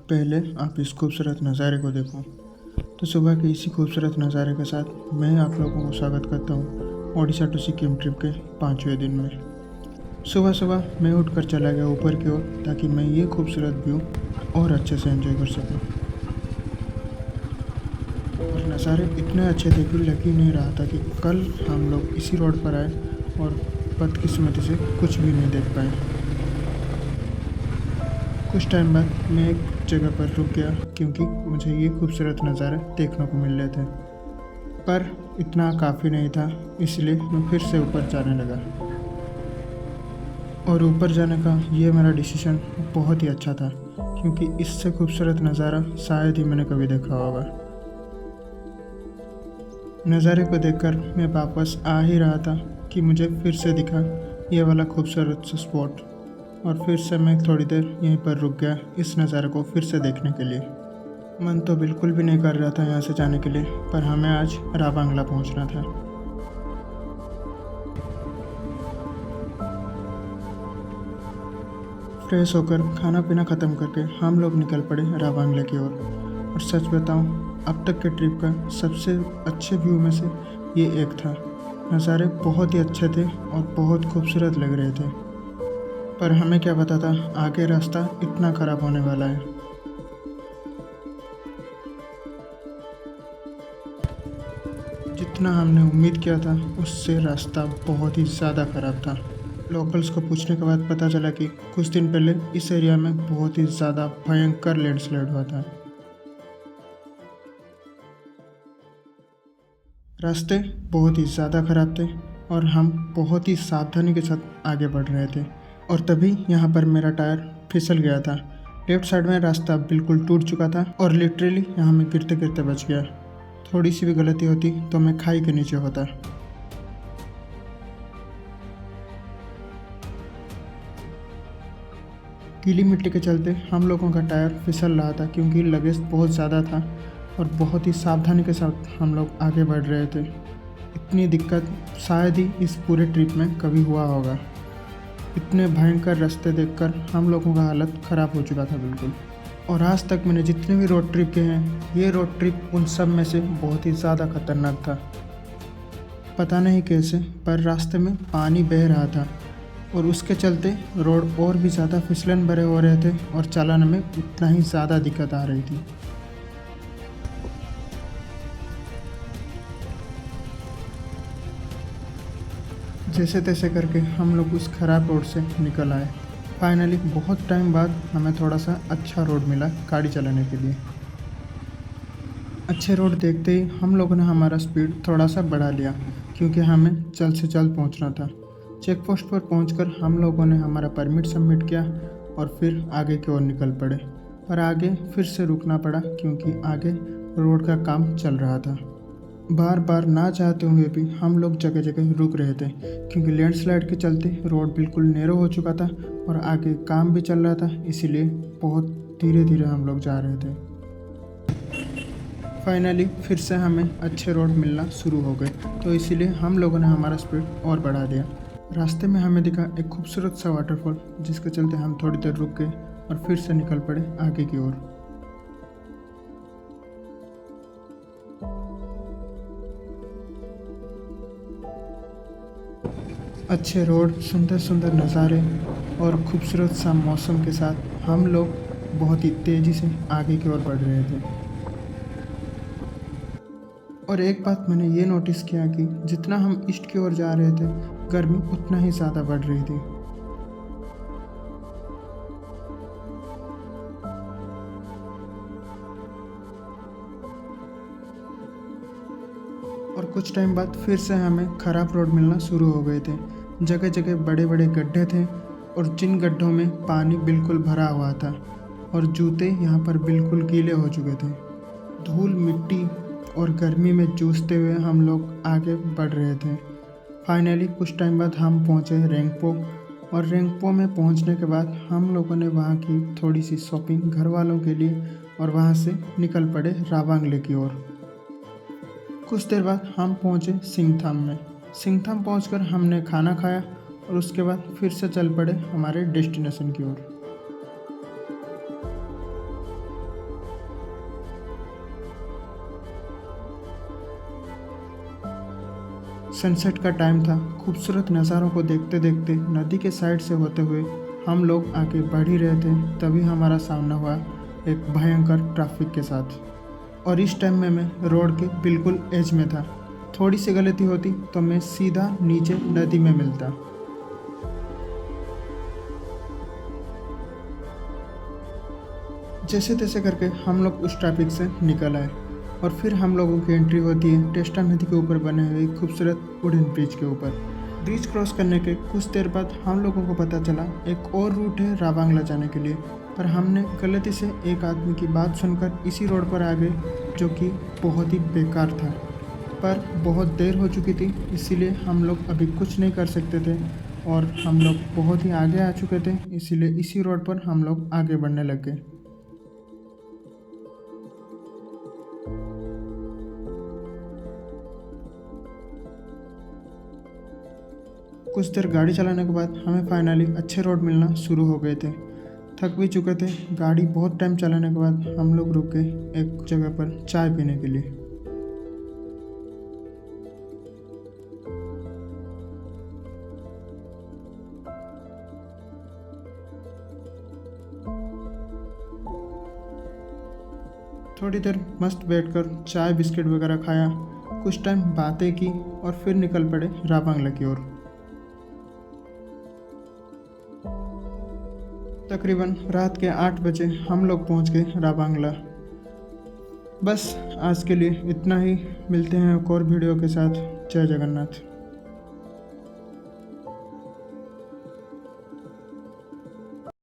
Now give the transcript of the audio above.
पहले आप इस खूबसूरत नज़ारे को देखो। तो सुबह के इसी खूबसूरत नज़ारे के साथ मैं आप लोगों को स्वागत करता हूँ ओडिशा टू सिक्किम ट्रिप के 5वें दिन में। सुबह सुबह मैं उठकर चला गया ऊपर की ओर ताकि मैं ये खूबसूरत व्यू और अच्छे से एंजॉय कर सकूँ। और नज़ारे इतने अच्छे थे कि लग ही नहीं रहा था कि कल हम लोग इसी रोड पर आए और बदकिस्मती से कुछ भी नहीं देख पाए। कुछ टाइम बाद मैं एक जगह पर रुक गया क्योंकि मुझे ये खूबसूरत नज़ारे देखने को मिल रहे थे, पर इतना काफ़ी नहीं था, इसलिए मैं फिर से ऊपर जाने लगा। और ऊपर जाने का ये मेरा डिसीजन बहुत ही अच्छा था क्योंकि इससे खूबसूरत नज़ारा शायद ही मैंने कभी देखा होगा। नज़ारे को देखकर मैं वापस आ ही रहा था कि मुझे फिर से दिखा ये वाला खूबसूरत सा स्पॉट, और फिर से मैं थोड़ी देर यहीं पर रुक गया इस नज़ारे को फिर से देखने के लिए। मन तो बिल्कुल भी नहीं कर रहा था यहाँ से जाने के लिए, पर हमें आज राबांगला पहुँचना था। फ्रेश होकर खाना पीना ख़त्म करके हम लोग निकल पड़े राबांगला की ओर। और सच बताऊँ, अब तक के ट्रिप का सबसे अच्छे व्यू में से ये एक था। नज़ारे बहुत ही अच्छे थे और बहुत खूबसूरत लग रहे थे, पर हमें क्या पता था आगे रास्ता इतना ख़राब होने वाला है। जितना हमने उम्मीद किया था उससे रास्ता बहुत ही ज़्यादा ख़राब था। लोकल्स को पूछने के बाद पता चला कि कुछ दिन पहले इस एरिया में बहुत ही ज़्यादा भयंकर लैंडस्लाइड हुआ था। रास्ते बहुत ही ज़्यादा ख़राब थे और हम बहुत ही सावधानी के साथ आगे बढ़ रहे थे, और तभी यहाँ पर मेरा टायर फिसल गया था। लेफ्ट साइड में रास्ता बिल्कुल टूट चुका था और लिटरली यहाँ मैं गिरते गिरते बच गया। थोड़ी सी भी गलती होती तो मैं खाई के नीचे होता। गीली मिट्टी के चलते हम लोगों का टायर फिसल रहा था क्योंकि लगेज बहुत ज़्यादा था और बहुत ही सावधानी के साथ हम लोग आगे बढ़ रहे थे। इतनी दिक्कत शायद ही इस पूरे ट्रिप में कभी हुआ होगा। इतने भयंकर रास्ते देखकर हम लोगों का हालत ख़राब हो चुका था बिल्कुल। और आज तक मैंने जितने भी रोड ट्रिप किए हैं, ये रोड ट्रिप उन सब में से बहुत ही ज़्यादा खतरनाक था। पता नहीं कैसे, पर रास्ते में पानी बह रहा था और उसके चलते रोड और भी ज़्यादा फिसलन भरे हो रहे थे और चलाने में उतना ही ज़्यादा दिक्कत आ रही थी। जैसे तैसे करके हम लोग उस ख़राब रोड से निकल आए। फाइनली बहुत टाइम बाद हमें थोड़ा सा अच्छा रोड मिला गाड़ी चलाने के लिए। अच्छे रोड देखते ही हम लोगों ने हमारा स्पीड थोड़ा सा बढ़ा लिया क्योंकि हमें जल्द से जल्द पहुंचना था। चेक पोस्ट पर पहुंचकर हम लोगों ने हमारा परमिट सबमिट किया और फिर आगे की ओर निकल पड़े। पर आगे फिर से रुकना पड़ा क्योंकि आगे रोड का काम चल रहा था। बार बार ना चाहते हुए भी हम लोग जगह जगह रुक रहे थे क्योंकि लैंडस्लाइड के चलते रोड बिल्कुल नैरो हो चुका था और आगे काम भी चल रहा था, इसीलिए बहुत धीरे धीरे हम लोग जा रहे थे। फाइनली फिर से हमें अच्छे रोड मिलना शुरू हो गए, तो इसीलिए हम लोगों ने हमारा स्पीड और बढ़ा दिया। रास्ते में हमें दिखा एक खूबसूरत सा वाटरफॉल, जिसके चलते हम थोड़ी देर रुक गए और फिर से निकल पड़े आगे की ओर। अच्छे रोड, सुंदर सुंदर नज़ारे और खूबसूरत सा मौसम के साथ हम लोग बहुत ही तेज़ी से आगे की ओर बढ़ रहे थे। और एक बात मैंने ये नोटिस किया कि जितना हम ईस्ट की ओर जा रहे थे, गर्मी उतना ही ज़्यादा बढ़ रही थी। और कुछ टाइम बाद फिर से हमें ख़राब रोड मिलना शुरू हो गए थे। जगह जगह बड़े बड़े गड्ढे थे और जिन गड्ढों में पानी बिल्कुल भरा हुआ था और जूते यहाँ पर बिल्कुल गीले हो चुके थे। धूल, मिट्टी और गर्मी में जूझते हुए हम लोग आगे बढ़ रहे थे। फाइनली कुछ टाइम बाद हम पहुँचे रेंगपो, और रेंगपो में पहुँचने के बाद हम लोगों ने वहाँ की थोड़ी सी शॉपिंग घर वालों के लिए और वहाँ से निकल पड़े राबांगले की ओर। कुछ देर बाद हम पहुँचे सिंगथाम में। सिंगथाम पहुँचकर हमने खाना खाया और उसके बाद फिर से चल पड़े हमारे डेस्टिनेशन की ओर। सनसेट का टाइम था। खूबसूरत नज़ारों को देखते देखते नदी के साइड से होते हुए हम लोग आगे बढ़ ही रहे थे, तभी हमारा सामना हुआ एक भयंकर ट्रैफिक के साथ। और इस टाइम में मैं रोड के बिल्कुल एज में था। थोड़ी सी गलती होती तो मैं सीधा नीचे नदी में मिलता। जैसे तैसे करके हम लोग उस ट्रैफिक से निकल आए और फिर हम लोगों की एंट्री होती है टेस्टा नदी के ऊपर बने हुए एक खूबसूरत वुडन ब्रिज के ऊपर। ब्रिज क्रॉस करने के कुछ देर बाद हम लोगों को पता चला एक और रूट है राबांगला जाने के लिए, पर हमने गलती से एक आदमी की बात सुनकर इसी रोड पर आ गए, जो कि बहुत ही बेकार था। पर बहुत देर हो चुकी थी, इसीलिए हम लोग अभी कुछ नहीं कर सकते थे और हम लोग बहुत ही आगे आ चुके थे, इसीलिए इसी रोड पर हम लोग आगे बढ़ने लग गए। कुछ देर गाड़ी चलाने के बाद हमें फाइनली अच्छे रोड मिलना शुरू हो गए थे। थक भी चुके थे। गाड़ी बहुत टाइम चलाने के बाद हम लोग रुक गए एक जगह पर चाय पीने के लिए। थोड़ी देर मस्त बैठकर चाय बिस्किट वगैरह खाया, कुछ टाइम बातें की और फिर निकल पड़े राबांगला की ओर। तकरीबन रात के 8 बजे हम लोग पहुंच गए राबांगला। बस आज के लिए इतना ही। मिलते हैं एक और वीडियो के साथ। जय जगन्नाथ।